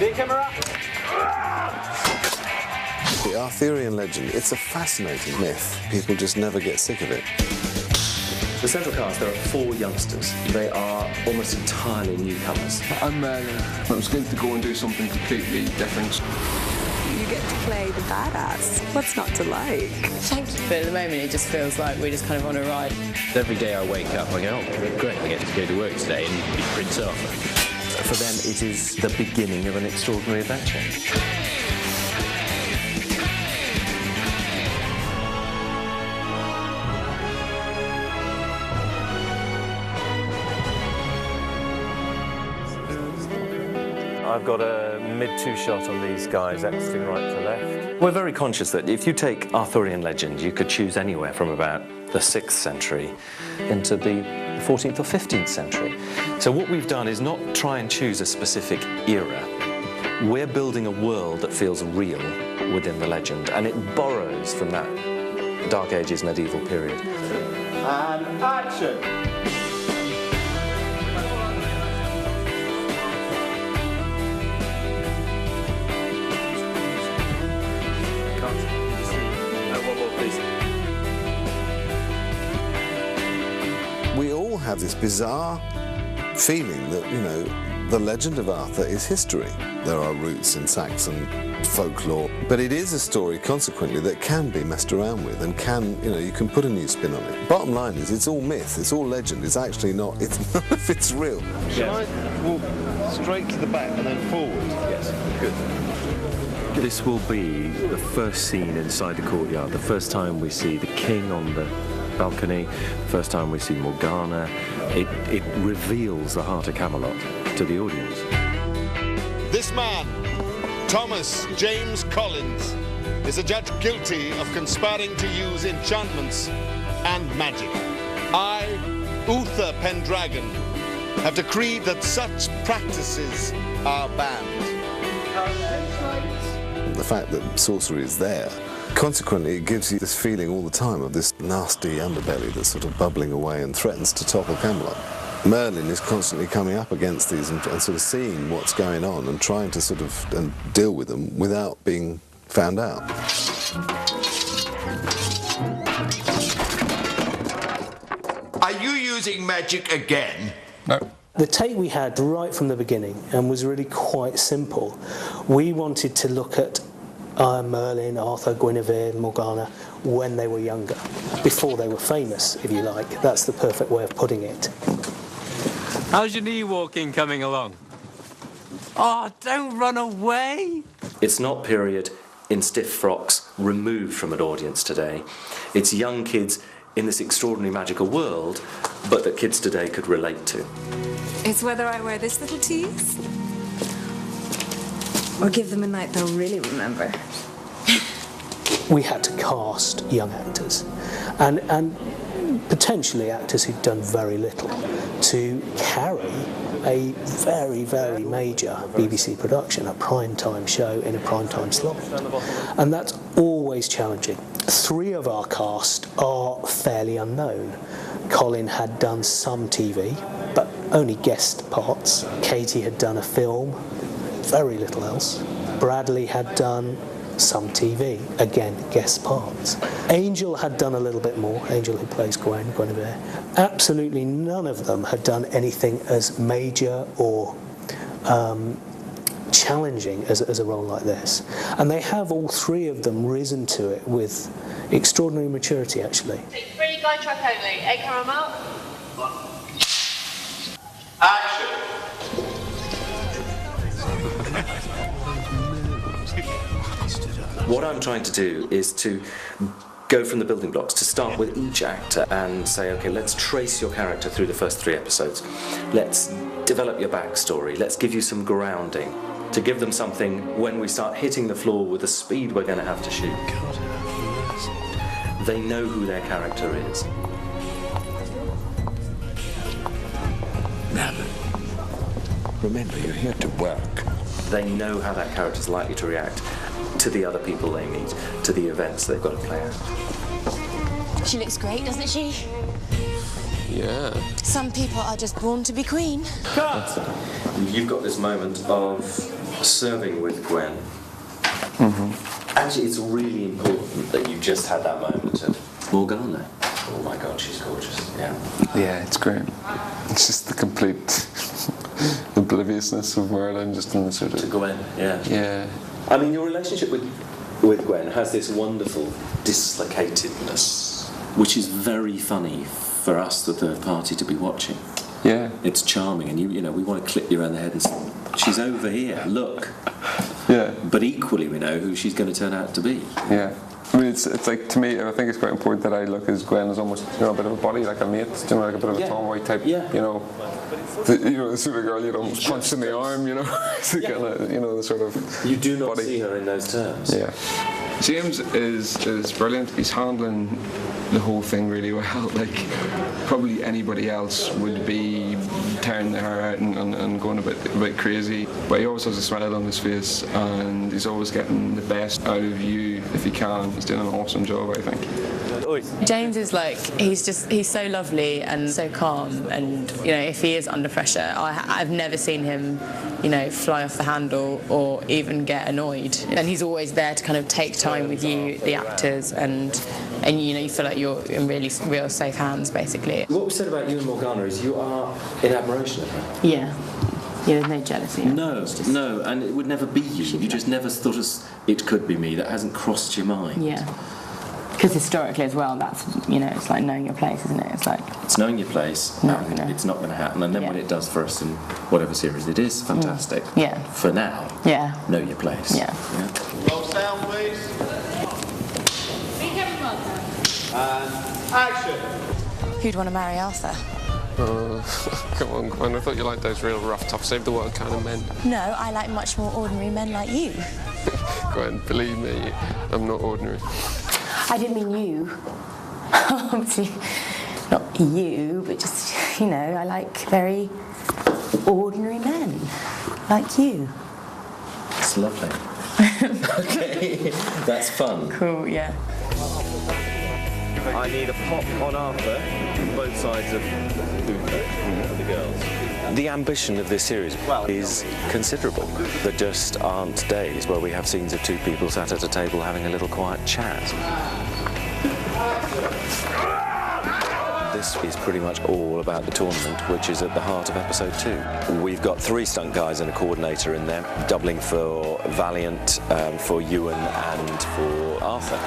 Big camera. The Arthurian legend, it's a fascinating myth. People just never get sick of it. The central cast, there are 4 youngsters. They are almost entirely newcomers. I'm Merlin. I was going to go and do something completely different. You get to play the badass. What's not to like? Thank you. But at the moment, it just feels like we're just kind of on a ride. Every day I wake up, I go, oh, great, I get to go to work today and be Prince Arthur. For them, it is the beginning of an extraordinary adventure. I've got a mid-2 shot on these guys, exiting right to left. We're very conscious that if you take Arthurian legend, you could choose anywhere from about the 6th century into the 14th or 15th century. So what we've done is not try and choose a specific era. We're building a world that feels real within the legend, and it borrows from that Dark Ages medieval period. And action! We all have this bizarre feeling that, you know, the legend of Arthur is history. There are roots in Saxon folklore, but it is a story, consequently, that can be messed around with and can, you know, you can put a new spin on it. Bottom line is, it's all myth, it's all legend, it's actually not, it's none of it's real. Shall I walk straight to the back and then forward? Yes, good. This will be the first scene inside the courtyard, the first time we see the king on the balcony, first time we see Morgana. It reveals the heart of Camelot to the audience. This man, Thomas James Collins, is adjudged guilty of conspiring to use enchantments and magic. I, Uther Pendragon, have decreed that such practices are banned. The fact that sorcery is there, consequently, it gives you this feeling all the time of this nasty underbelly that's sort of bubbling away and threatens to topple Camelot. Merlin is constantly coming up against these and sort of seeing what's going on and trying to sort of deal with them without being found out. Are you using magic again? No. The take we had right from the beginning and was really quite simple. We wanted to look at Merlin, Arthur, Guinevere, Morgana when they were younger, before they were famous, if you like. That's the perfect way of putting it. How's your knee walking coming along? Oh, don't run away! It's not period in stiff frocks removed from an audience today. It's young kids in this extraordinary magical world, but that kids today could relate to. It's whether I wear this little tease or give them a night they'll really remember. We had to cast young actors and potentially actors who'd done very little to carry a very, very major BBC production, a prime-time show in a prime-time slot. And that's always challenging. 3 of our cast are fairly unknown. Colin had done some TV, but only guest parts. Katie had done a film, very little else. Bradley had done some TV, again, guest parts. Angel had done a little bit more, Angel who plays Guinevere. Absolutely none of them had done anything as major or challenging as a role like this. And they have, all 3 of them, risen to it with extraordinary maturity, actually. Free guy track only. 8 camera mark. Action! What I'm trying to do is to go from the building blocks, to start with each actor and say, okay, let's trace your character through the first 3 episodes. Let's develop your backstory. Let's give you some grounding to give them something when we start hitting the floor with the speed we're going to have to shoot. They know who their character is. Merlin, remember, you're here to work. They know how that character's likely to react to the other people they meet, to the events they've got to play out. She looks great, doesn't she? Yeah. Some people are just born to be queen. You've got this moment of serving with Gwen. Actually, it's really important that you just had that moment of Morgana. Oh my God, she's gorgeous. Yeah. Yeah, it's great. It's just the complete obliviousness of Merlin, just in the sort of... To Gwen, yeah. Yeah. I mean, your relationship with Gwen has this wonderful dislocatedness, which is very funny for us, the third party, to be watching. Yeah. It's charming, and you know, we want to clip you around the head and say, she's over here, look. Yeah. But equally, we know who she's going to turn out to be. Yeah. I mean, it's like, to me, I think it's quite important that I look as Gwen as almost, you know, a bit of a body, like a mate, you know, like a bit of a tomboy type, you know, the sort of girl you'd almost punch in the arm, you know, kind of, you know, the sort of You do not body. see her in those terms. Yeah. James is brilliant. He's handling the whole thing really well. Like, probably anybody else would be tearing their hair out and going a bit crazy. But he always has a smile on his face, and he's always getting the best out of you if he can. He's doing an awesome job, I think. James is like, he's so lovely and so calm, and you know, if he is under pressure, I've never seen him, you know, fly off the handle or even get annoyed. And he's always there to kind of take time with you, the actors, and you know, you feel like you're in really real safe hands, basically. What we said about you and Morgana is you are in admiration of her. Yeah. Yeah, there's no jealousy. No, and it would never be you. You just never thought it could be me. That hasn't crossed your mind. Yeah. Because historically as well, that's, you know, it's like knowing your place, isn't it? It's like... It's knowing your place, and it's not going to happen. And then when it does for us in whatever series it is, fantastic. Yeah. For now, know your place. Yeah. Roll sound, please. And action. Who'd want to marry Arthur? Come on, Gwen, I thought you liked those real rough, tough, save the world kind of men. No, I like much more ordinary men like you. Gwen, believe me, I'm not ordinary. I didn't mean you. Obviously, not you, but just, you know, I like very ordinary men like you. It's lovely. Okay, that's fun. Cool, yeah. I need a pop on Arthur, both sides of the girls. The ambition of this series is considerable. There just aren't days where we have scenes of two people sat at a table having a little quiet chat. This is pretty much all about the tournament, which is at the heart of episode 2. We've got 3 stunt guys and a coordinator in there, doubling for Valiant, for Ewan and for Arthur.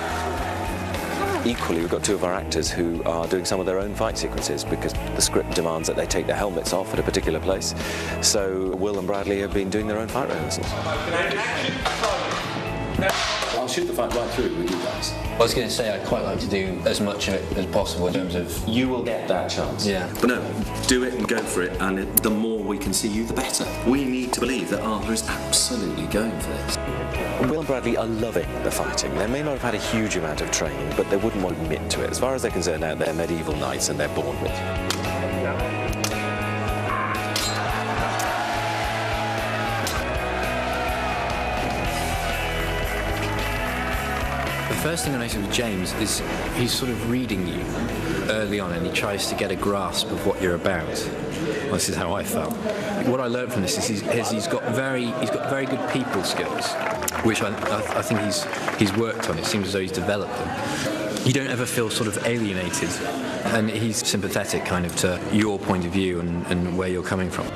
Equally, we've got 2 of our actors who are doing some of their own fight sequences because the script demands that they take their helmets off at a particular place. So Will and Bradley have been doing their own fight rehearsals. I'll shoot the fight right through with you guys. I was going to say I'd quite like to do as much of it as possible in terms of... You will get that chance. Yeah. But no, do it and go for it, and the more we can see you, the better. We need to believe that Arthur is absolutely going for this. Will and Bradley are loving the fighting. They may not have had a huge amount of training, but they wouldn't want to admit to it. As far as they're concerned now, they're medieval knights and they're born with it. The first thing I noticed with James is he's sort of reading you early on, and he tries to get a grasp of what you're about. Well, this is how I felt. What I learned from this is he's got very good people skills, which I think he's worked on. It seems as though he's developed them. You don't ever feel sort of alienated, and he's sympathetic kind of to your point of view and where you're coming from.